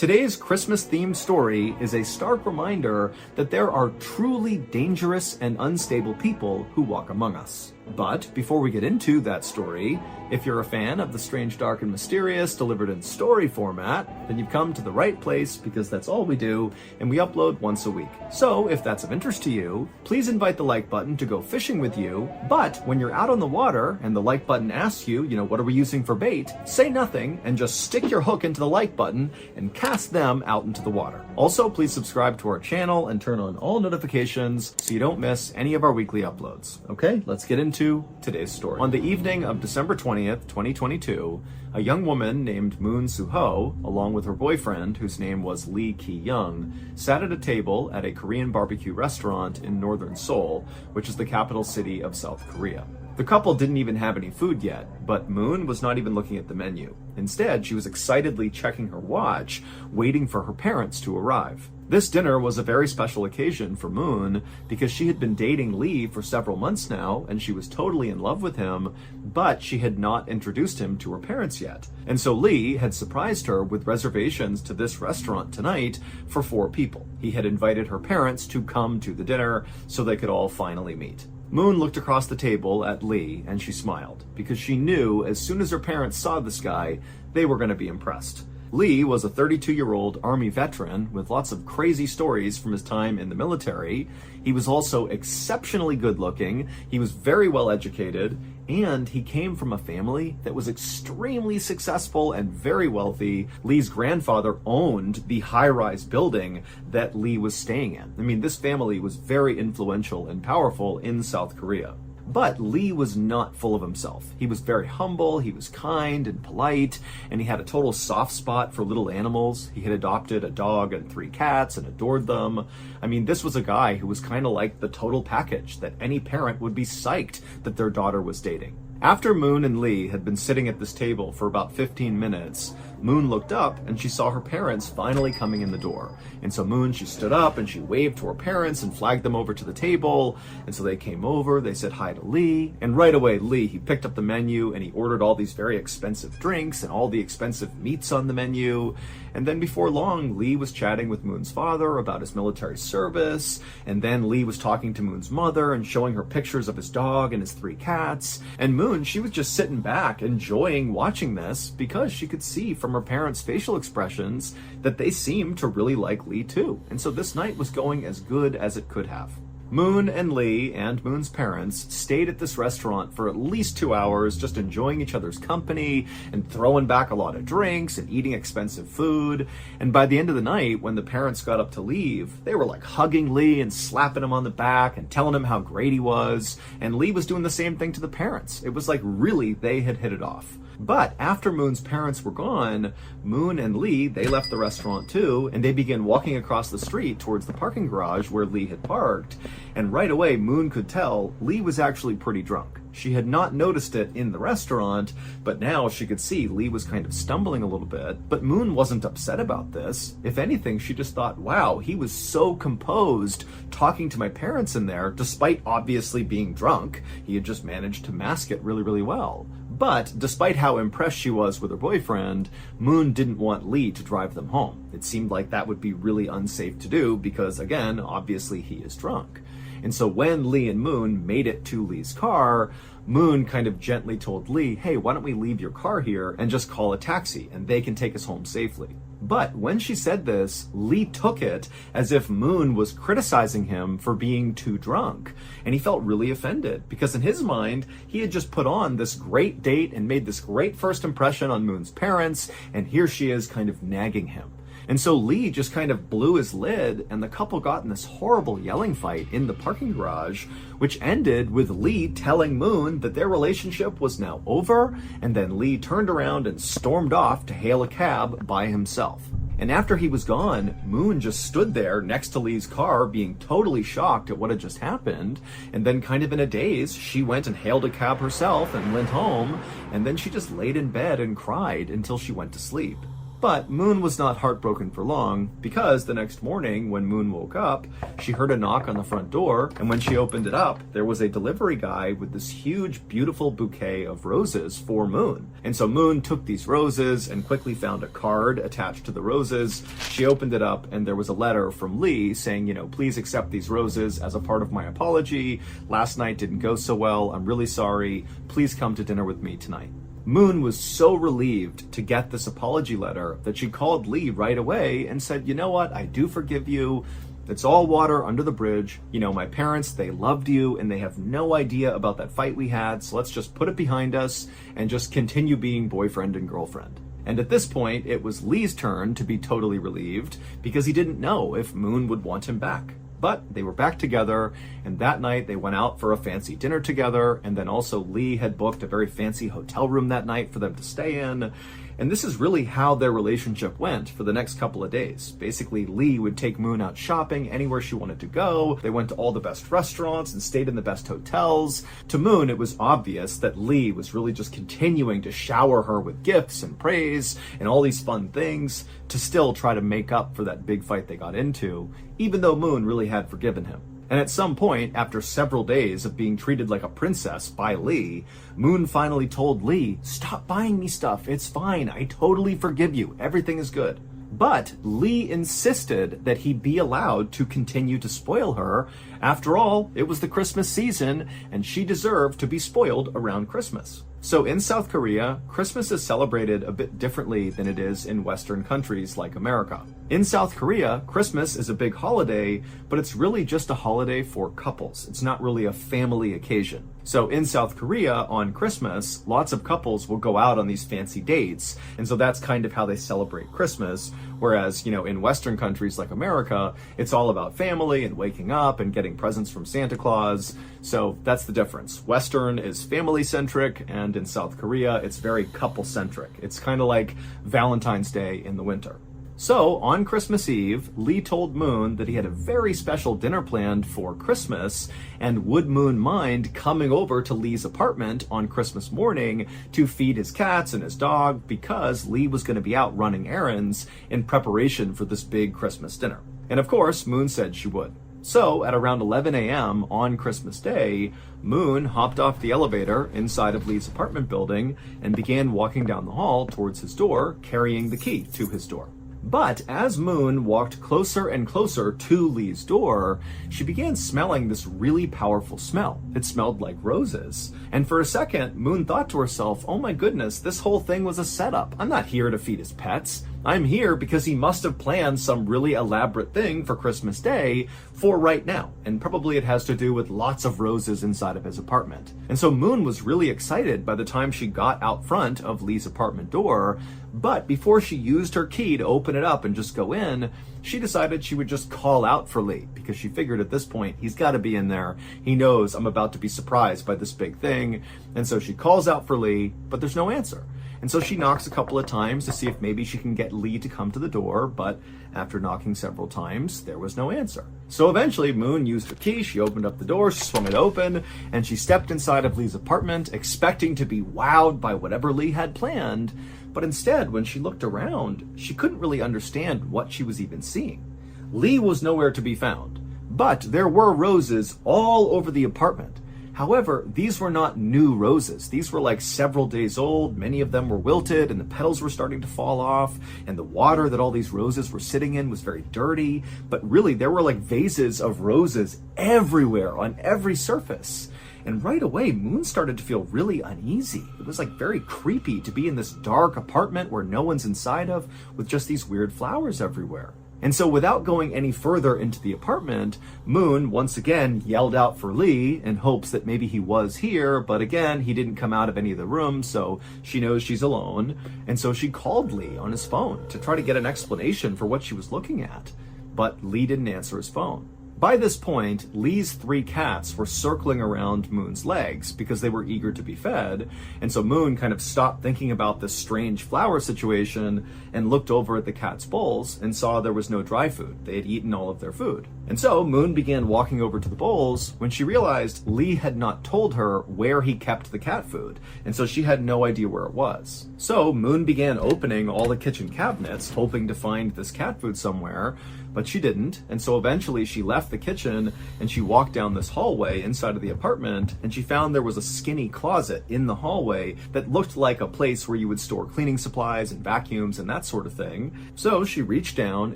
Today's Christmas-themed story is a stark reminder that there are truly dangerous and unstable people who walk among us. But before we get into that story, if you're a fan of the strange, dark, and mysterious delivered in story format, then you've come to the right place because that's all we do, and we upload once a week. So if that's of interest to you, please invite the like button to go fishing with you, but when you're out on the water and the like button asks you, what are we using for bait, say nothing and just stick your hook into the like button and cast them out into the water. Also, please subscribe to our channel and turn on all notifications so you don't miss any of our weekly uploads. Okay, let's get into today's story. On the evening of December 20th, 2022, a young woman named Moon Soo-ho, along with her boyfriend, whose name was Lee Ki-young, sat at a table at a Korean barbecue restaurant in northern Seoul, which is the capital city of South Korea. The couple didn't even have any food yet, but Moon was not even looking at the menu. Instead, she was excitedly checking her watch, waiting for her parents to arrive. This dinner was a very special occasion for Moon because she had been dating Lee for several months now and she was totally in love with him, but she had not introduced him to her parents yet. And so Lee had surprised her with reservations to this restaurant tonight for 4 people. He had invited her parents to come to the dinner so they could all finally meet. Moon looked across the table at Lee and she smiled because she knew as soon as her parents saw this guy, they were going to be impressed. Lee was a 32-year-old Army veteran with lots of crazy stories from his time in the military. He was also exceptionally good-looking, he was very well educated, and he came from a family that was extremely successful and very wealthy. Lee's grandfather owned the high-rise building that Lee was staying in. I mean, this family was very influential and powerful in South Korea. But Lee was not full of himself. He was very humble, he was kind and polite, and he had a total soft spot for little animals. He had adopted a dog and 3 cats and adored them. I mean, this was a guy who was kind of like the total package that any parent would be psyched that their daughter was dating. After Moon and Lee had been sitting at this table for about 15 minutes, Moon looked up and she saw her parents finally coming in the door. And so Moon, she stood up and she waved to her parents and flagged them over to the table. And so they came over, they said hi to Lee. And right away, Lee, he picked up the menu and he ordered all these very expensive drinks and all the expensive meats on the menu. And then before long, Lee was chatting with Moon's father about his military service. And then Lee was talking to Moon's mother and showing her pictures of his dog and his 3 cats. And Moon, she was just sitting back enjoying watching this because she could see from her parents' facial expressions that they seemed to really like Lee too. And so this night was going as good as it could have. Moon and Lee and Moon's parents stayed at this restaurant for at least 2 hours, just enjoying each other's company and throwing back a lot of drinks and eating expensive food. And by the end of the night, when the parents got up to leave, they were like hugging Lee and slapping him on the back and telling him how great he was. And Lee was doing the same thing to the parents. It was like really they had hit it off. But after Moon's parents were gone, Moon and Lee, they left the restaurant too, and they began walking across the street towards the parking garage where Lee had parked. And right away, Moon could tell Lee was actually pretty drunk. She had not noticed it in the restaurant, but now she could see Lee was kind of stumbling a little bit. But Moon wasn't upset about this. If anything, she just thought, wow, he was so composed talking to my parents in there, despite obviously being drunk. He had just managed to mask it really, really well. But despite how impressed she was with her boyfriend, Moon didn't want Lee to drive them home. It seemed like that would be really unsafe to do because, again, obviously he is drunk. And so when Lee and Moon made it to Lee's car, Moon kind of gently told Lee, hey, why don't we leave your car here and just call a taxi and they can take us home safely. But when she said this, Lee took it as if Moon was criticizing him for being too drunk. And he felt really offended because in his mind, he had just put on this great date and made this great first impression on Moon's parents. And here she is kind of nagging him. And so Lee just kind of blew his lid and the couple got in this horrible yelling fight in the parking garage, which ended with Lee telling Moon that their relationship was now over. And then Lee turned around and stormed off to hail a cab by himself. And after he was gone, Moon just stood there next to Lee's car being totally shocked at what had just happened. And then kind of in a daze, she went and hailed a cab herself and went home. And then she just laid in bed and cried until she went to sleep. But Moon was not heartbroken for long, because the next morning when Moon woke up, she heard a knock on the front door, and when she opened it up, there was a delivery guy with this huge, beautiful bouquet of roses for Moon. And so Moon took these roses and quickly found a card attached to the roses. She opened it up, and there was a letter from Lee saying, please accept these roses as a part of my apology. Last night didn't go so well. I'm really sorry. Please come to dinner with me tonight. Moon was so relieved to get this apology letter that she called Lee right away and said, you know what, I do forgive you. It's all water under the bridge. My parents, they loved you and they have no idea about that fight we had. So let's just put it behind us and just continue being boyfriend and girlfriend. And at this point, it was Lee's turn to be totally relieved because he didn't know if Moon would want him back. But they were back together, and that night they went out for a fancy dinner together, and then also Lee had booked a very fancy hotel room that night for them to stay in. And this is really how their relationship went for the next couple of days. Basically, Lee would take Moon out shopping anywhere she wanted to go. They went to all the best restaurants and stayed in the best hotels. To Moon, it was obvious that Lee was really just continuing to shower her with gifts and praise and all these fun things to still try to make up for that big fight they got into, even though Moon really had forgiven him. And at some point, after several days of being treated like a princess by Lee, Moon finally told Lee, stop buying me stuff. It's fine. I totally forgive you. Everything is good. But Lee insisted that he be allowed to continue to spoil her. After all, it was the Christmas season, and she deserved to be spoiled around Christmas. So in South Korea, Christmas is celebrated a bit differently than it is in Western countries like America. In South Korea, Christmas is a big holiday, but it's really just a holiday for couples. It's not really a family occasion. So in South Korea, on Christmas, lots of couples will go out on these fancy dates. And so that's kind of how they celebrate Christmas. Whereas, in Western countries like America, it's all about family and waking up and getting presents from Santa Claus. So that's the difference. Western is family-centric, and in South Korea, it's very couple-centric. It's kind of like Valentine's Day in the winter. So, on Christmas Eve, Lee told Moon that he had a very special dinner planned for Christmas, and would Moon mind coming over to Lee's apartment on Christmas morning to feed his cats and his dog, because Lee was going to be out running errands in preparation for this big Christmas dinner. And of course, Moon said she would. So, at around 11 a.m. on Christmas Day, Moon hopped off the elevator inside of Lee's apartment building and began walking down the hall towards his door, carrying the key to his door. But as Moon walked closer and closer to Lee's door, she began smelling this really powerful smell. It smelled like roses. And for a second, Moon thought to herself, oh my goodness, this whole thing was a setup. I'm not here to feed his pets. I'm here because he must have planned some really elaborate thing for Christmas Day for right now. And probably it has to do with lots of roses inside of his apartment. And so Moon was really excited by the time she got out front of Lee's apartment door. But before she used her key to open it up and just go in, she decided she would just call out for Lee, because she figured at this point, he's got to be in there. He knows I'm about to be surprised by this big thing. And so she calls out for Lee, but there's no answer. And so she knocks a couple of times to see if maybe she can get Lee to come to the door, but after knocking several times, there was no answer. So eventually, Moon used her key, she opened up the door, she swung it open, and she stepped inside of Lee's apartment, expecting to be wowed by whatever Lee had planned. But instead, when she looked around, she couldn't really understand what she was even seeing. Lee was nowhere to be found, but there were roses all over the apartment. However, these were not new roses. These were like several days old. Many of them were wilted and the petals were starting to fall off, and the water that all these roses were sitting in was very dirty. But really, there were like vases of roses everywhere on every surface. And right away, Moon started to feel really uneasy. It was like very creepy to be in this dark apartment where no one's inside of, with just these weird flowers everywhere. And so without going any further into the apartment, Moon once again yelled out for Lee in hopes that maybe he was here, but again, he didn't come out of any of the rooms, so she knows she's alone. And so she called Lee on his phone to try to get an explanation for what she was looking at. But Lee didn't answer his phone. By this point, Lee's 3 cats were circling around Moon's legs because they were eager to be fed, and so Moon kind of stopped thinking about this strange flower situation and looked over at the cats' bowls and saw there was no dry food. They had eaten all of their food. And so Moon began walking over to the bowls when she realized Lee had not told her where he kept the cat food, and so she had no idea where it was. So Moon began opening all the kitchen cabinets, hoping to find this cat food somewhere, but she didn't, and so eventually she left the kitchen and she walked down this hallway inside of the apartment, and she found there was a skinny closet in the hallway that looked like a place where you would store cleaning supplies and vacuums and that sort of thing. So she reached down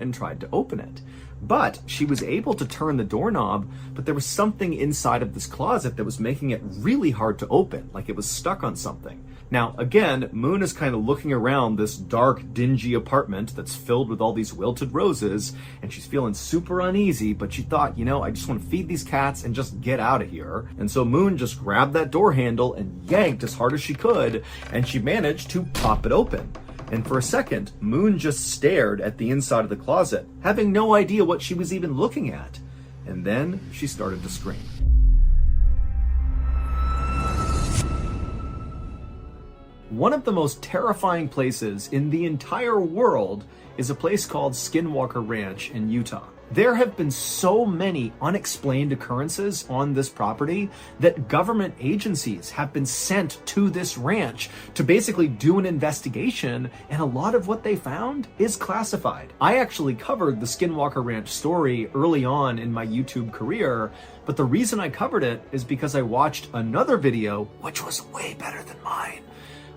and tried to open it. But she was able to turn the doorknob, but there was something inside of this closet that was making it really hard to open, like it was stuck on something. Now, again, Moon is kind of looking around this dark, dingy apartment that's filled with all these wilted roses, and she's feeling super uneasy, but she thought, I just want to feed these cats and just get out of here. And so Moon just grabbed that door handle and yanked as hard as she could, and she managed to pop it open. And for a second, Moon just stared at the inside of the closet, having no idea what she was even looking at. And then she started to scream. One of the most terrifying places in the entire world is a place called Skinwalker Ranch in Utah. There have been so many unexplained occurrences on this property that government agencies have been sent to this ranch to basically do an investigation, and a lot of what they found is classified. I actually covered the Skinwalker Ranch story early on in my YouTube career, but the reason I covered it is because I watched another video, which was way better than mine,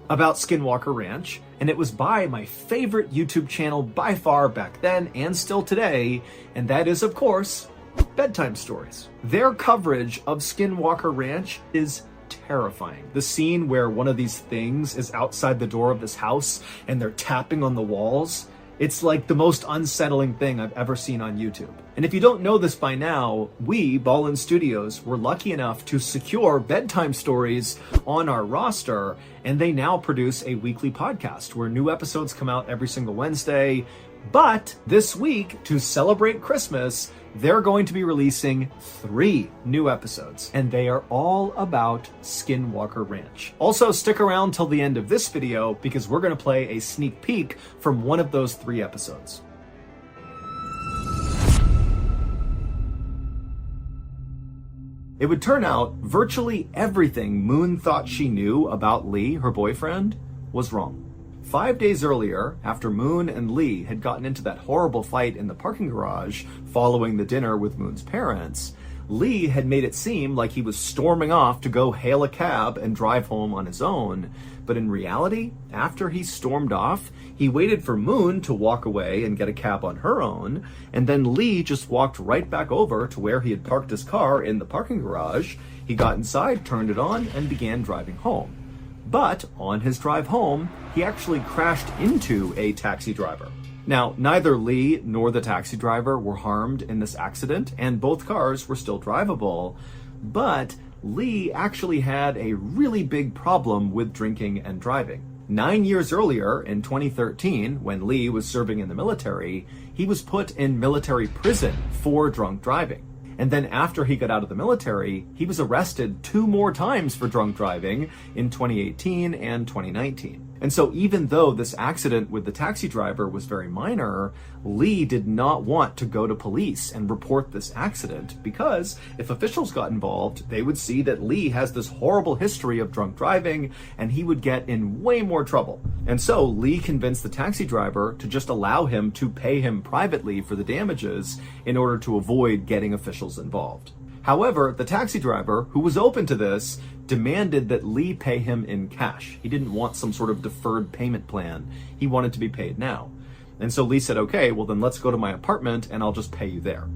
about Skinwalker Ranch, and it was by my favorite YouTube channel by far back then and still today, and that is, of course, Bedtime Stories. Their coverage of Skinwalker Ranch is terrifying. The scene where one of these things is outside the door of this house and they're tapping on the walls, it's like the most unsettling thing I've ever seen on YouTube. And if you don't know this by now, we, Mrballen Studios, were lucky enough to secure Bedtime Stories on our roster, and they now produce a weekly podcast where new episodes come out every single Wednesday. But this week, to celebrate Christmas, they're going to be releasing 3 new episodes, and they are all about Skinwalker Ranch. Also, stick around till the end of this video because we're going to play a sneak peek from one of those 3 episodes. It would turn out virtually everything Moon thought she knew about Lee, her boyfriend, was wrong. 5 days earlier, after Moon and Lee had gotten into that horrible fight in the parking garage following the dinner with Moon's parents, Lee had made it seem like he was storming off to go hail a cab and drive home on his own. But in reality, after he stormed off, he waited for Moon to walk away and get a cab on her own, and then Lee just walked right back over to where he had parked his car in the parking garage. He got inside, turned it on, and began driving home. But on his drive home, he actually crashed into a taxi driver. Now, neither Lee nor the taxi driver were harmed in this accident, and both cars were still drivable, but Lee actually had a really big problem with drinking and driving. 9 years earlier, in 2013, when Lee was serving in the military, he was put in military prison for drunk driving. And then after he got out of the military, he was arrested 2 more times for drunk driving in 2018 and 2019. And so even though this accident with the taxi driver was very minor, Lee did not want to go to police and report this accident because if officials got involved, they would see that Lee has this horrible history of drunk driving and he would get in way more trouble. And so Lee convinced the taxi driver to just allow him to pay him privately for the damages in order to avoid getting officials involved. However, the taxi driver, who was open to this, demanded that Lee pay him in cash. He didn't want some sort of deferred payment plan. He wanted to be paid now. And so Lee said, okay, well then let's go to my apartment and I'll just pay you there.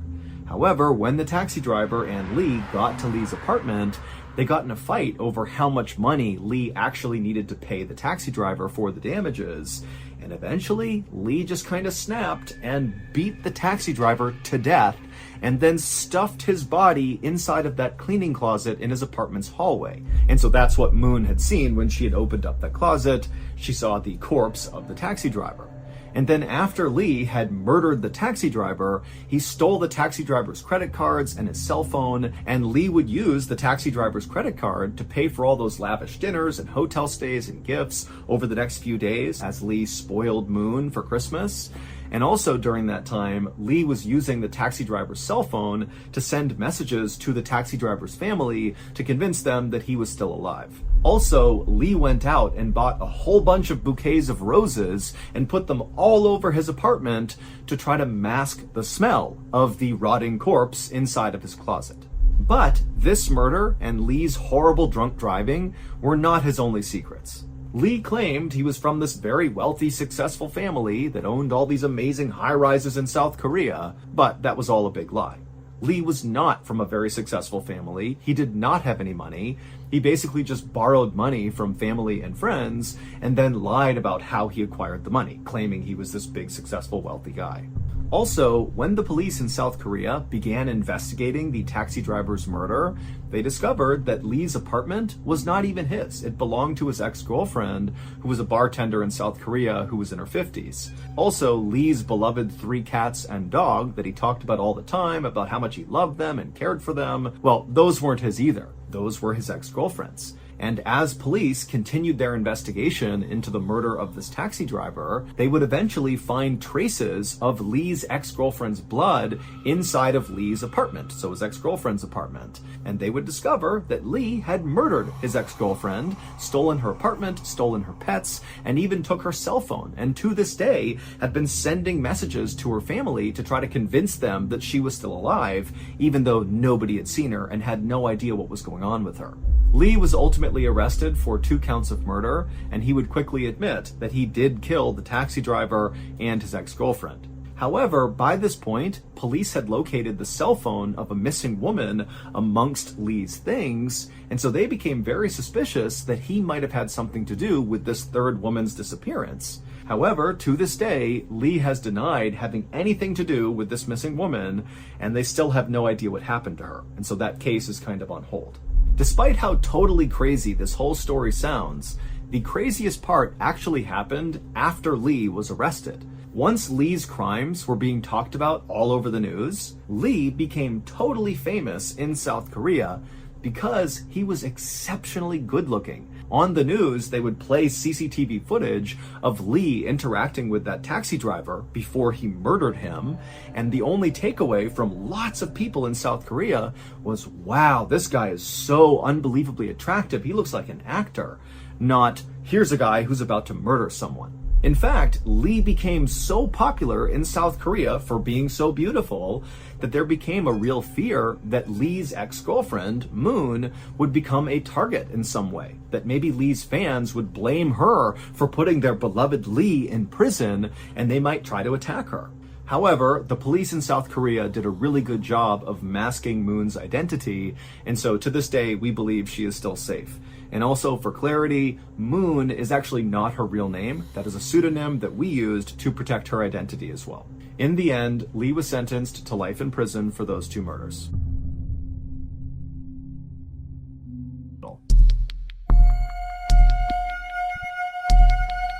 However, when the taxi driver and Lee got to Lee's apartment, they got in a fight over how much money Lee actually needed to pay the taxi driver for the damages. And eventually, Lee just kind of snapped and beat the taxi driver to death and then stuffed his body inside of that cleaning closet in his apartment's hallway. And so that's what Moon had seen when she had opened up that closet. She saw the corpse of the taxi driver. And then after Lee had murdered the taxi driver, he stole the taxi driver's credit cards and his cell phone, and Lee would use the taxi driver's credit card to pay for all those lavish dinners and hotel stays and gifts over the next few days as Lee spoiled Moon for Christmas. And also during that time, Lee was using the taxi driver's cell phone to send messages to the taxi driver's family to convince them that he was still alive. Also, Lee went out and bought a whole bunch of bouquets of roses and put them all over his apartment to try to mask the smell of the rotting corpse inside of his closet. But this murder and Lee's horrible drunk driving were not his only secrets. Lee claimed he was from this very wealthy, successful family that owned all these amazing high-rises in South Korea, but that was all a big lie. Lee was not from a very successful family. He did not have any money. He basically just borrowed money from family and friends and then lied about how he acquired the money, claiming he was this big, successful, wealthy guy. Also, when the police in South Korea began investigating the taxi driver's murder, they discovered that Lee's apartment was not even his. It belonged to his ex-girlfriend, who was a bartender in South Korea who was in her 50s. Also, Lee's beloved 3 cats and dog that he talked about all the time, about how much he loved them and cared for them, well, those weren't his either. Those were his ex-girlfriend's. And as police continued their investigation into the murder of this taxi driver, they would eventually find traces of Lee's ex-girlfriend's blood inside of Lee's apartment, so his ex-girlfriend's apartment. And they would discover that Lee had murdered his ex-girlfriend, stolen her apartment, stolen her pets, and even took her cell phone, and to this day had been sending messages to her family to try to convince them that she was still alive, even though nobody had seen her and had no idea what was going on with her. Lee was ultimately arrested for 2 counts of murder, and he would quickly admit that he did kill the taxi driver and his ex-girlfriend. However, by this point, police had located the cell phone of a missing woman amongst Lee's things, and so they became very suspicious that he might have had something to do with this 3rd woman's disappearance. However, to this day, Lee has denied having anything to do with this missing woman, and they still have no idea what happened to her, and so that case is kind of on hold. Despite how totally crazy this whole story sounds, the craziest part actually happened after Lee was arrested. Once Lee's crimes were being talked about all over the news, Lee became totally famous in South Korea because he was exceptionally good looking. On the news, they would play CCTV footage of Lee interacting with that taxi driver before he murdered him, and the only takeaway from lots of people in South Korea was, wow, this guy is so unbelievably attractive, he looks like an actor, not, here's a guy who's about to murder someone. In fact, Lee became so popular in South Korea for being so beautiful that there became a real fear that Lee's ex-girlfriend, Moon, would become a target in some way, that maybe Lee's fans would blame her for putting their beloved Lee in prison and they might try to attack her. However, the police in South Korea did a really good job of masking Moon's identity, and so to this day, we believe she is still safe. And also, for clarity, Moon is actually not her real name. That is a pseudonym that we used to protect her identity as well. In the end, Lee was sentenced to life in prison for those 2 murders.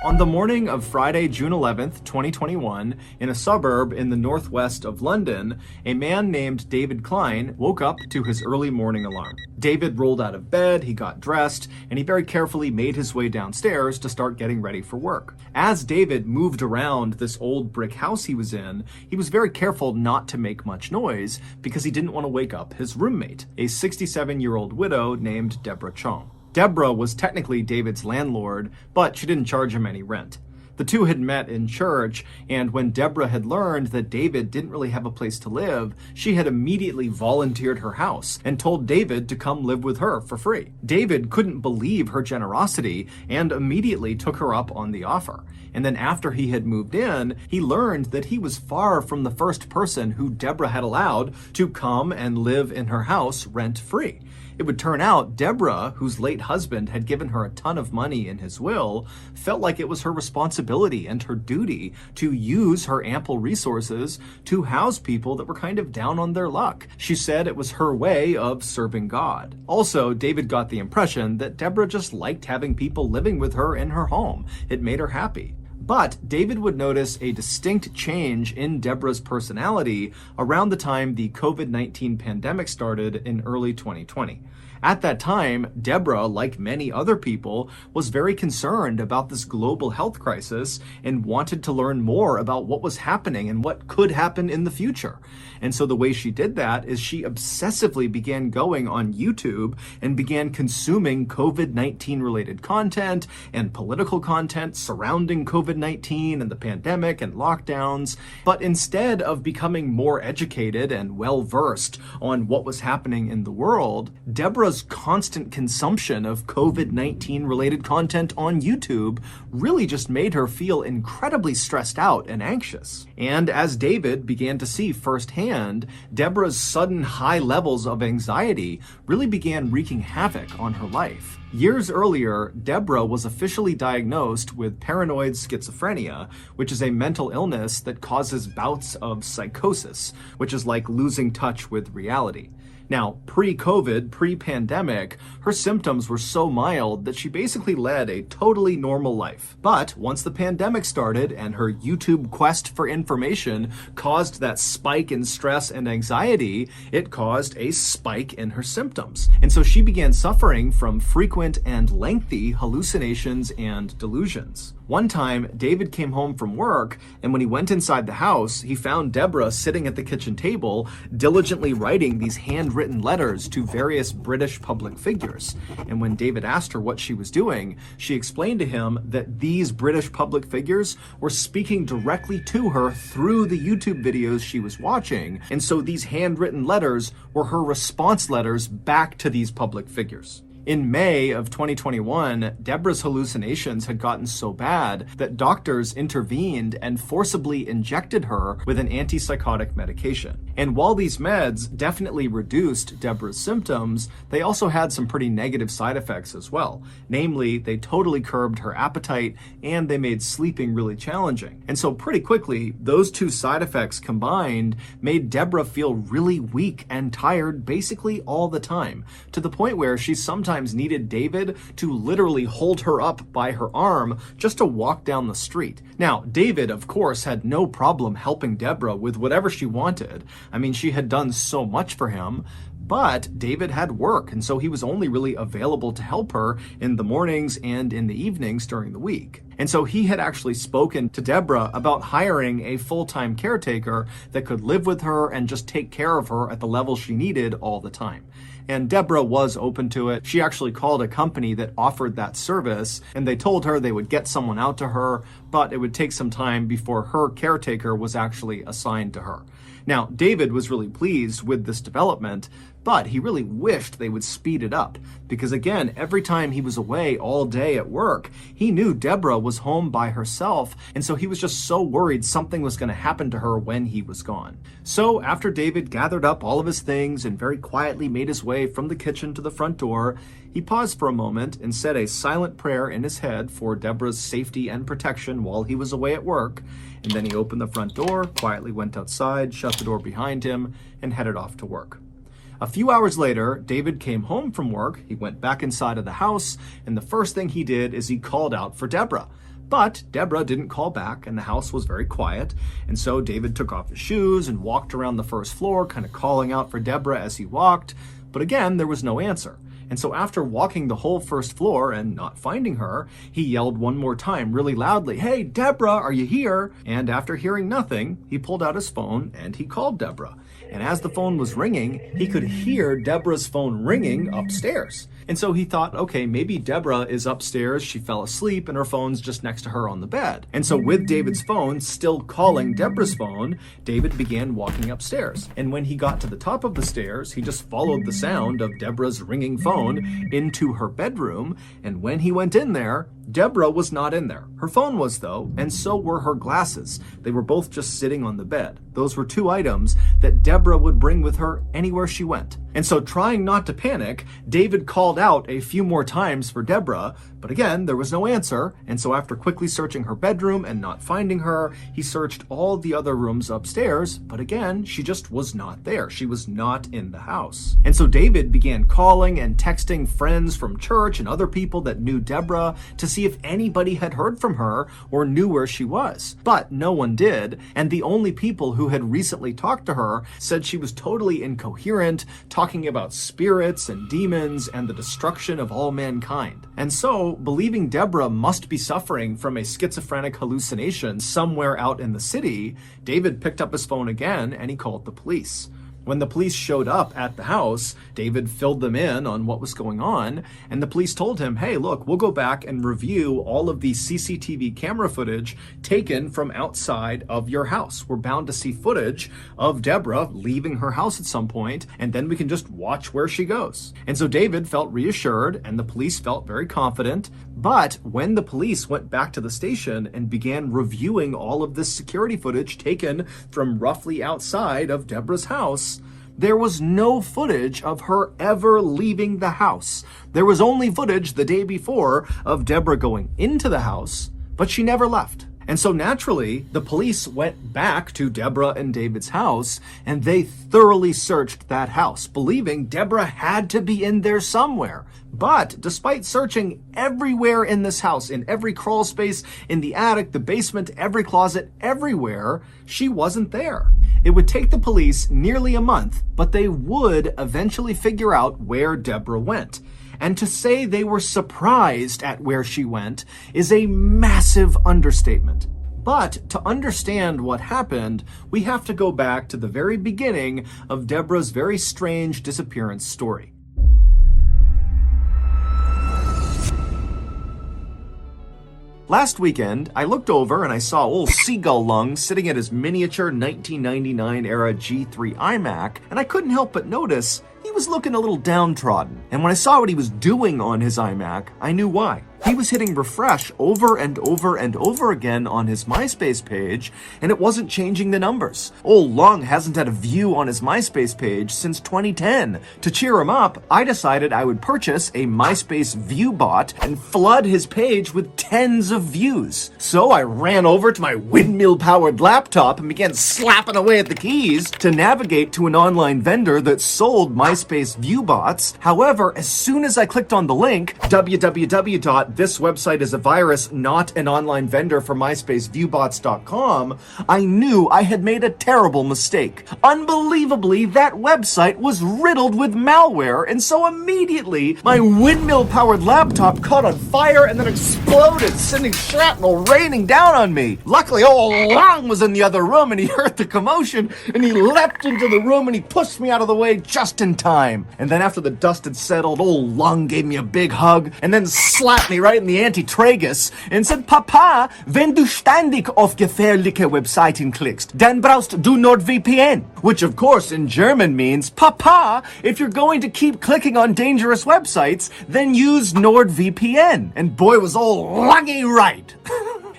On the morning of Friday, June 11th, 2021, in a suburb in the northwest of London, a man named David Klein woke up to his early morning alarm. David rolled out of bed, he got dressed, and he very carefully made his way downstairs to start getting ready for work. As David moved around this old brick house he was in, he was very careful not to make much noise because he didn't want to wake up his roommate, a 67-year-old widow named Deborah Chong. Deborah was technically David's landlord, but she didn't charge him any rent. The two had met in church, and when Deborah had learned that David didn't really have a place to live, she had immediately volunteered her house and told David to come live with her for free. David couldn't believe her generosity and immediately took her up on the offer. And then after he had moved in, he learned that he was far from the first person who Deborah had allowed to come and live in her house rent-free. It would turn out Deborah, whose late husband had given her a ton of money in his will, felt like it was her responsibility and her duty to use her ample resources to house people that were kind of down on their luck. She said it was her way of serving God. Also, David got the impression that Deborah just liked having people living with her in her home. It made her happy. But David would notice a distinct change in Deborah's personality around the time the COVID-19 pandemic started in early 2020. At that time, Deborah, like many other people, was very concerned about this global health crisis and wanted to learn more about what was happening and what could happen in the future. And so the way she did that is she obsessively began going on YouTube and began consuming COVID-19 related content and political content surrounding COVID-19 and the pandemic and lockdowns. But instead of becoming more educated and well-versed on what was happening in the world, Deborah's constant consumption of COVID-19 related content on YouTube really just made her feel incredibly stressed out and anxious. And as David began to see firsthand, Deborah's sudden high levels of anxiety really began wreaking havoc on her life. Years earlier, Deborah was officially diagnosed with paranoid schizophrenia, which is a mental illness that causes bouts of psychosis, which is like losing touch with reality. Now, pre-COVID, pre-pandemic, her symptoms were so mild that she basically led a totally normal life. But once the pandemic started and her YouTube quest for information caused that spike in stress and anxiety, it caused a spike in her symptoms. And so she began suffering from frequent and lengthy hallucinations and delusions. One time, David came home from work, and when he went inside the house, he found Deborah sitting at the kitchen table, diligently writing these handwritten letters to various British public figures. And when David asked her what she was doing, she explained to him that these British public figures were speaking directly to her through the YouTube videos she was watching. And so these handwritten letters were her response letters back to these public figures. In May of 2021, Deborah's hallucinations had gotten so bad that doctors intervened and forcibly injected her with an antipsychotic medication. And while these meds definitely reduced Deborah's symptoms, they also had some pretty negative side effects as well. Namely, they totally curbed her appetite and they made sleeping really challenging. And so pretty quickly, those two side effects combined made Deborah feel really weak and tired basically all the time, to the point where she sometimes needed David to literally hold her up by her arm just to walk down the street. Now, David, of course, had no problem helping Deborah with whatever she wanted. I mean, she had done so much for him, but David had work, and so he was only really available to help her in the mornings and in the evenings during the week. And so he had actually spoken to Deborah about hiring a full-time caretaker that could live with her and just take care of her at the level she needed all the time. And Deborah was open to it. She actually called a company that offered that service, and they told her they would get someone out to her, but it would take some time before her caretaker was actually assigned to her. Now, David was really pleased with this development, but he really wished they would speed it up, because again, every time he was away all day at work, he knew Deborah was home by herself, and so he was just so worried something was going to happen to her when he was gone. So after David gathered up all of his things and very quietly made his way from the kitchen to the front door, he paused for a moment and said a silent prayer in his head for Deborah's safety and protection while he was away at work, and then he opened the front door, quietly went outside, shut the door behind him, and headed off to work. A few hours later, David came home from work, he went back inside of the house, and the first thing he did is he called out for Deborah. But Deborah didn't call back, and the house was very quiet, and so David took off his shoes and walked around the first floor, kind of calling out for Deborah as he walked, but again, there was no answer. And so after walking the whole first floor and not finding her, he yelled one more time really loudly, "Hey, Deborah, are you here?" And after hearing nothing, he pulled out his phone and he called Deborah. And as the phone was ringing, he could hear Deborah's phone ringing upstairs. And so he thought, okay, maybe Deborah is upstairs, she fell asleep, and her phone's just next to her on the bed. And so with David's phone still calling Deborah's phone, David began walking upstairs. And when he got to the top of the stairs, he just followed the sound of Deborah's ringing phone into her bedroom. And when he went in there, Deborah was not in there. Her phone was though, and so were her glasses. They were both just sitting on the bed. Those were two items that Deborah would bring with her anywhere she went. And so trying not to panic, David called out a few more times for Deborah, but again, there was no answer. And so after quickly searching her bedroom and not finding her, he searched all the other rooms upstairs, but again, she just was not there. She was not in the house. And so David began calling and texting friends from church and other people that knew Deborah to see if anybody had heard from her or knew where she was. But no one did, and the only people who had recently talked to her said she was totally incoherent, talking about spirits and demons and the destruction of all mankind. And so, believing Deborah must be suffering from a schizophrenic hallucination somewhere out in the city, David picked up his phone again and he called the police. When the police showed up at the house, David filled them in on what was going on, and the police told him, hey, look, we'll go back and review all of the CCTV camera footage taken from outside of your house. We're bound to see footage of Deborah leaving her house at some point, and then we can just watch where she goes. And so David felt reassured, and the police felt very confident. But when the police went back to the station and began reviewing all of this security footage taken from roughly outside of Deborah's house, there was no footage of her ever leaving the house. There was only footage the day before of Deborah going into the house, but she never left. And so naturally, the police went back to Deborah and David's house, and they thoroughly searched that house, believing Deborah had to be in there somewhere. But despite searching everywhere in this house, in every crawl space, in the attic, the basement, every closet, everywhere, she wasn't there. It would take the police nearly a month, but they would eventually figure out where Deborah went. And to say they were surprised at where she went is a massive understatement. But to understand what happened, we have to go back to the very beginning of Deborah's very strange disappearance story. Last weekend, I looked over and I saw old Seagull Lung sitting at his miniature 1999 era G3 iMac, and I couldn't help but notice he was looking a little downtrodden. And when I saw what he was doing on his iMac, I knew why. He was hitting refresh over and over and over again on his MySpace page, and it wasn't changing the numbers. Old Lung hasn't had a view on his MySpace page since 2010. To cheer him up, I decided I would purchase a MySpace view bot and flood his page with tens of views. So I ran over to my windmill-powered laptop and began slapping away at the keys to navigate to an online vendor that sold MySpace view bots. However, as soon as I clicked on the link, this website is a virus, not an online vendor for MySpaceViewbots.com, I knew I had made a terrible mistake. Unbelievably, that website was riddled with malware, and so immediately my windmill-powered laptop caught on fire and then exploded, sending shrapnel raining down on me. Luckily, old Lung was in the other room and he heard the commotion, and he leapt into the room and he pushed me out of the way just in time. And then after the dust had settled, old Lung gave me a big hug and then slapped me right in the anti-tragus and said, Papa, wenn du ständig auf gefährliche Webseiten klickst, dann brauchst du NordVPN. Which of course in German means, Papa, if you're going to keep clicking on dangerous websites, then use NordVPN. And boy was old Lungy right.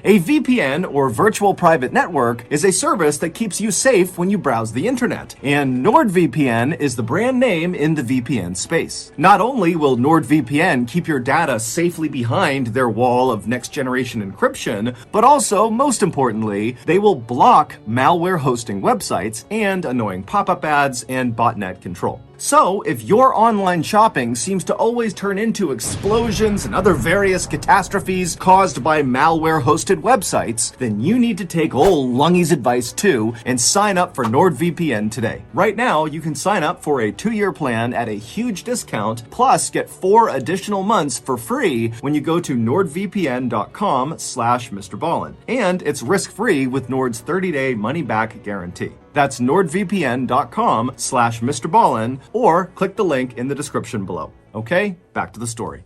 A VPN, or virtual private network, is a service that keeps you safe when you browse the internet. And NordVPN is the brand name in the VPN space. Not only will NordVPN keep your data safely behind their wall of next-generation encryption, but also, most importantly, they will block malware hosting websites and annoying pop-up ads and botnet control. So, if your online shopping seems to always turn into explosions and other various catastrophes caused by malware-hosted websites, then you need to take old Lungy's advice too and sign up for NordVPN today. Right now, you can sign up for a 2-year plan at a huge discount, plus get 4 additional months for free when you go to nordvpn.com/Mrballen. And it's risk-free with Nord's 30-day money-back guarantee. That's nordvpn.com/Mrballen, or click the link in the description below. Okay, back to the story.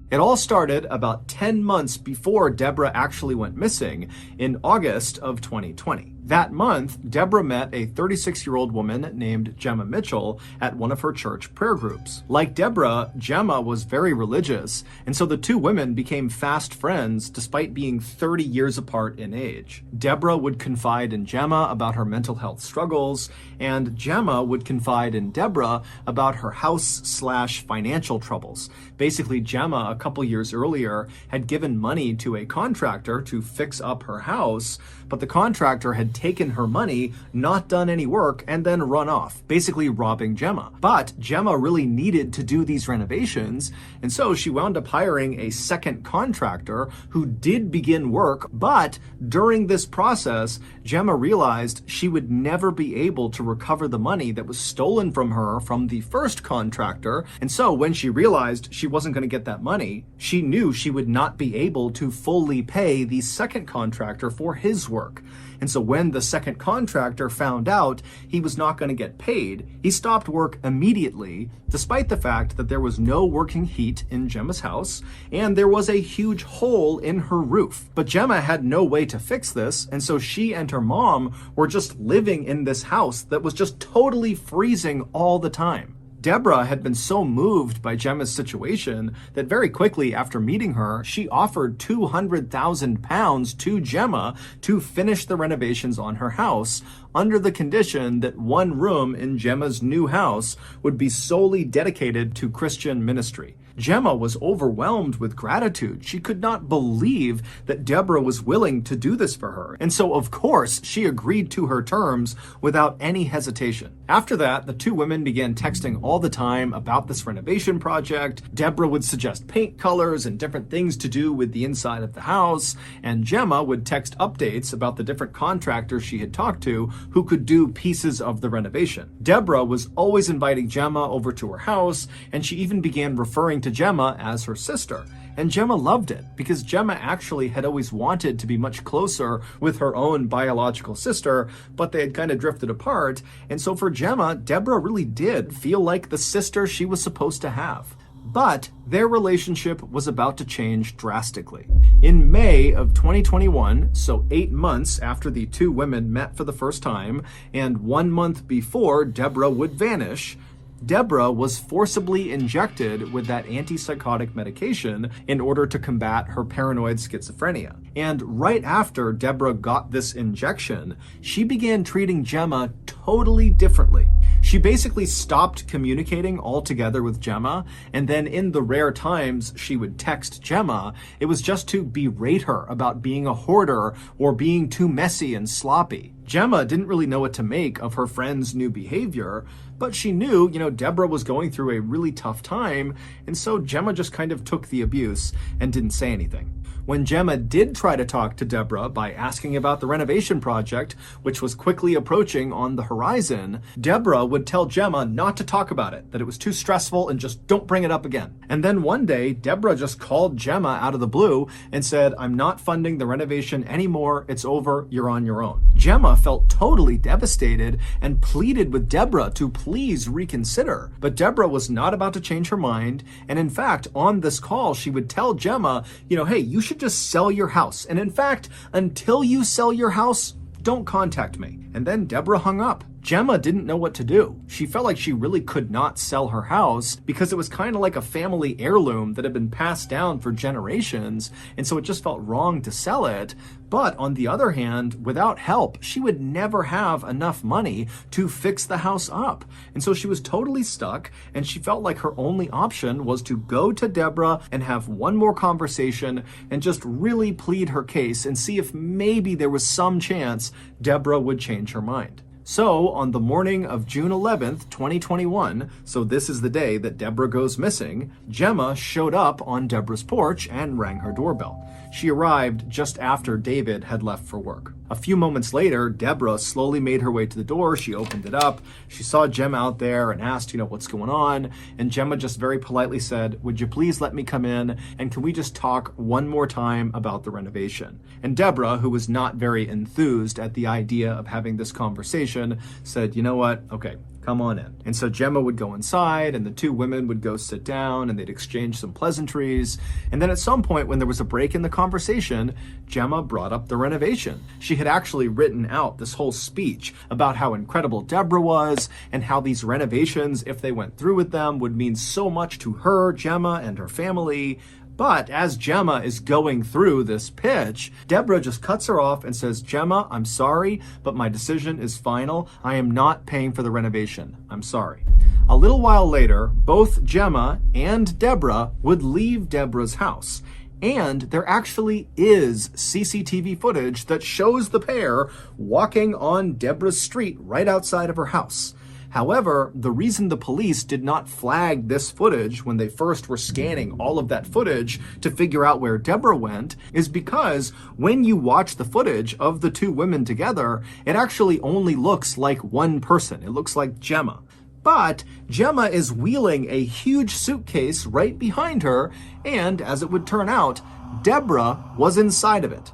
It all started about 10 months before Deborah actually went missing in August of 2020. That month, Deborah met a 36-year-old woman named Gemma Mitchell at one of her church prayer groups. Like Deborah, Gemma was very religious, and so the two women became fast friends despite being 30 years apart in age. Deborah would confide in Gemma about her mental health struggles, and Gemma would confide in Deborah about her house/financial troubles. Basically, Gemma, a couple years earlier, had given money to a contractor to fix up her house, but the contractor had had taken her money, not done any work, and then run off, basically robbing Gemma. But Gemma really needed to do these renovations, and so she wound up hiring a second contractor who did begin work, but during this process, Gemma realized she would never be able to recover the money that was stolen from her from the first contractor, and so when she realized she wasn't going to get that money, she knew she would not be able to fully pay the second contractor for his work. And so when the second contractor found out he was not going to get paid, he stopped work immediately, despite the fact that there was no working heat in Gemma's house and there was a huge hole in her roof. But Gemma had no way to fix this, and so she and her mom were just living in this house that was just totally freezing all the time. Deborah had been so moved by Gemma's situation that very quickly after meeting her, she offered £200,000 to Gemma to finish the renovations on her house under the condition that one room in Gemma's new house would be solely dedicated to Christian ministry. Gemma was overwhelmed with gratitude. She could not believe that Deborah was willing to do this for her. And so, of course, she agreed to her terms without any hesitation. After that, the two women began texting all the time about this renovation project. Deborah would suggest paint colors and different things to do with the inside of the house, and Gemma would text updates about the different contractors she had talked to who could do pieces of the renovation. Deborah was always inviting Gemma over to her house, and she even began referring to Gemma as her sister. And Gemma loved it because Gemma actually had always wanted to be much closer with her own biological sister, but they had kind of drifted apart. And so for Gemma, Deborah really did feel like the sister she was supposed to have. But their relationship was about to change drastically. In May of 2021, so 8 months after the two women met for the first time, and 1 month before Deborah would vanish, Deborah was forcibly injected with that antipsychotic medication in order to combat her paranoid schizophrenia. And right after Deborah got this injection, she began treating Gemma totally differently. She basically stopped communicating altogether with Gemma, and then in the rare times she would text Gemma, it was just to berate her about being a hoarder or being too messy and sloppy. Gemma didn't really know what to make of her friend's new behavior, but she knew, Deborah was going through a really tough time, and so Gemma just kind of took the abuse and didn't say anything. When Gemma did try to talk to Deborah by asking about the renovation project, which was quickly approaching on the horizon, Deborah would tell Gemma not to talk about it, that it was too stressful and just don't bring it up again. And then one day, Deborah just called Gemma out of the blue and said, "I'm not funding the renovation anymore, it's over, you're on your own." Gemma felt totally devastated and pleaded with Deborah to please reconsider. But Deborah was not about to change her mind, and in fact, on this call, she would tell Gemma, hey, you should just sell your house. And in fact, until you sell your house, don't contact me. And then Deborah hung up. Gemma didn't know what to do. She felt like she really could not sell her house because it was kind of like a family heirloom that had been passed down for generations, and so it just felt wrong to sell it. But on the other hand, without help, she would never have enough money to fix the house up. And so she was totally stuck, and she felt like her only option was to go to Deborah and have one more conversation and just really plead her case and see if maybe there was some chance Deborah would change her mind. So, on the morning of June 11th, 2021, so this is the day that Deborah goes missing, Gemma showed up on Deborah's porch and rang her doorbell. She arrived just after David had left for work. A few moments later, Deborah slowly made her way to the door. She opened it up. She saw Gemma out there and asked, what's going on? And Gemma just very politely said, "Would you please let me come in? And can we just talk one more time about the renovation?" And Deborah, who was not very enthused at the idea of having this conversation, said, "You know what? Okay, come on in." And so Gemma would go inside and the two women would go sit down and they'd exchange some pleasantries. And then at some point when there was a break in the conversation, Gemma brought up the renovation. She had actually written out this whole speech about how incredible Deborah was and how these renovations, if they went through with them, would mean so much to her, Gemma, and her family. But as Gemma is going through this pitch, Deborah just cuts her off and says, "Gemma, I'm sorry, but my decision is final. I am not paying for the renovation. I'm sorry." A little while later, both Gemma and Deborah would leave Deborah's house. And there actually is CCTV footage that shows the pair walking on Deborah's street right outside of her house. However, the reason the police did not flag this footage when they first were scanning all of that footage to figure out where Deborah went is because when you watch the footage of the two women together, it actually only looks like one person. It looks like Gemma. But Gemma is wheeling a huge suitcase right behind her, and as it would turn out, Deborah was inside of it.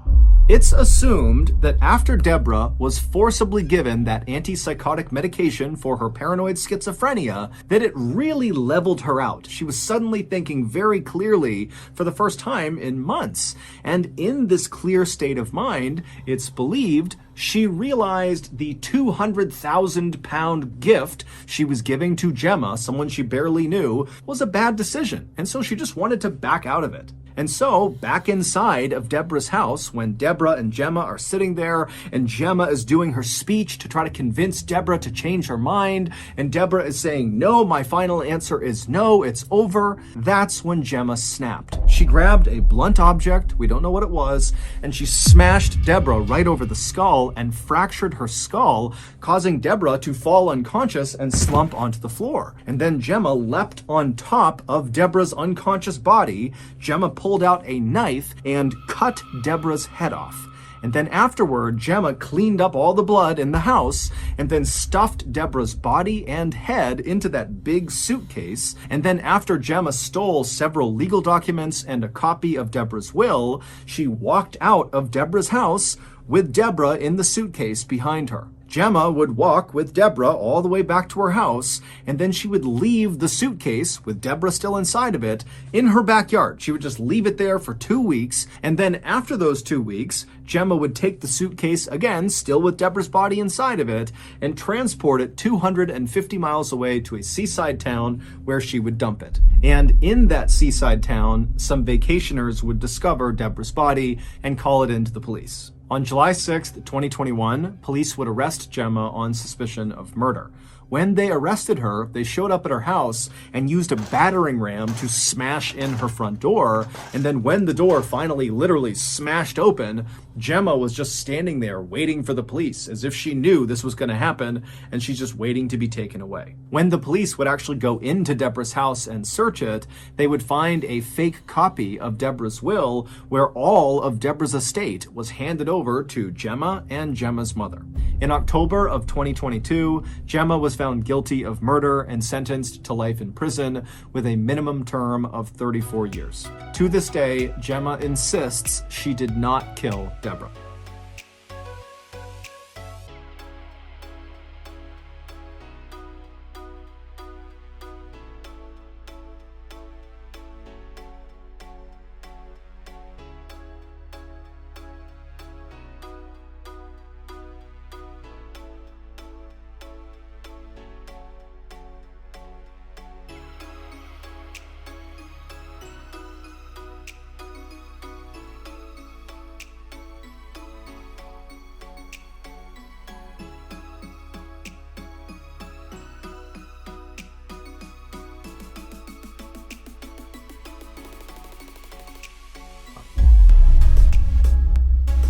It's assumed that after Deborah was forcibly given that antipsychotic medication for her paranoid schizophrenia, that it really leveled her out. She was suddenly thinking very clearly for the first time in months. And in this clear state of mind, it's believed she realized the 200,000-pound gift she was giving to Gemma, someone she barely knew, was a bad decision. And so she just wanted to back out of it. And so, back inside of Deborah's house, when Deborah and Gemma are sitting there, and Gemma is doing her speech to try to convince Deborah to change her mind, and Deborah is saying, no, my final answer is no, it's over, that's when Gemma snapped. She grabbed a blunt object, we don't know what it was, and she smashed Deborah right over the skull and fractured her skull, causing Deborah to fall unconscious and slump onto the floor. And then Gemma leapt on top of Deborah's unconscious body. Gemma pulled out a knife and cut Deborah's head off. And then afterward, Gemma cleaned up all the blood in the house and then stuffed Deborah's body and head into that big suitcase. And then after Gemma stole several legal documents and a copy of Deborah's will, she walked out of Deborah's house with Deborah in the suitcase behind her. Gemma would walk with Deborah all the way back to her house, and then she would leave the suitcase, with Deborah still inside of it, in her backyard. She would just leave it there for 2 weeks, and then after those 2 weeks, Gemma would take the suitcase again, still with Deborah's body inside of it, and transport it 250 miles away to a seaside town where she would dump it. And in that seaside town, some vacationers would discover Deborah's body and call it in to the police. On July 6th, 2021, police would arrest Gemma on suspicion of murder. When they arrested her, they showed up at her house and used a battering ram to smash in her front door. And then when the door finally literally smashed open, Gemma was just standing there waiting for the police as if she knew this was going to happen and she's just waiting to be taken away. When the police would actually go into Deborah's house and search it, they would find a fake copy of Deborah's will where all of Deborah's estate was handed over to Gemma and Gemma's mother. In October of 2022, Gemma was found guilty of murder and sentenced to life in prison with a minimum term of 34 years. To this day, Gemma insists she did not kill Deborah.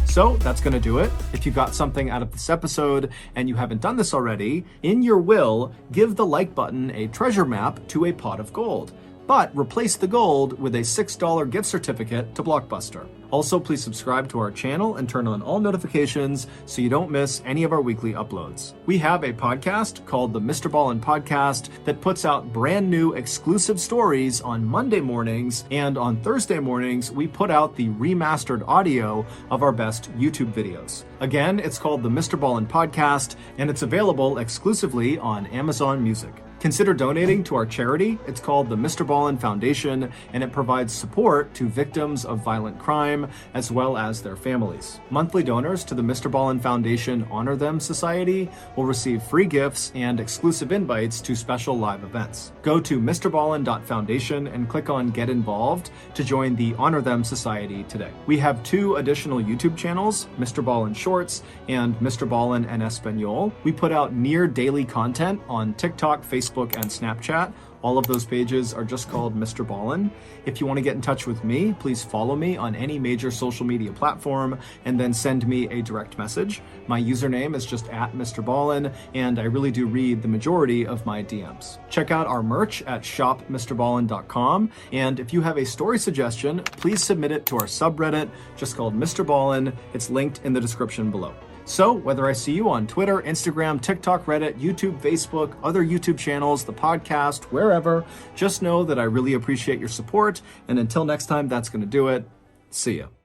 So that's going to do it. If you got something out of this episode and you haven't done this already, in your will, give the like button a treasure map to a pot of gold, but replace the gold with a $6 gift certificate to Blockbuster. Also, please subscribe to our channel and turn on all notifications so you don't miss any of our weekly uploads. We have a podcast called the Mrballen Podcast that puts out brand new exclusive stories on Monday mornings, and on Thursday mornings, we put out the remastered audio of our best YouTube videos. Again, it's called the Mrballen Podcast, and it's available exclusively on Amazon Music. Consider donating to our charity. It's called the Mrballen Foundation, and it provides support to victims of violent crime as well as their families. Monthly donors to the Mrballen Foundation Honor Them Society will receive free gifts and exclusive invites to special live events. Go to mrballen.foundation and click on Get Involved to join the Honor Them Society today. We have 2 additional YouTube channels, Mrballen Shorts and Mrballen en Espanol. We put out near daily content on TikTok, Facebook, and Snapchat. All of those pages are just called Mrballen. If you want to get in touch with me, please follow me on any major social media platform and then send me a direct message. My username is just @Mrballen, and I really do read the majority of my DMs. Check out our merch at shopmrballen.com, and if you have a story suggestion, please submit it to our subreddit just called Mrballen. It's linked in the description below. So, whether I see you on Twitter, Instagram, TikTok, Reddit, YouTube, Facebook, other YouTube channels, the podcast, wherever, just know that I really appreciate your support. And until next time, that's going to do it. See ya.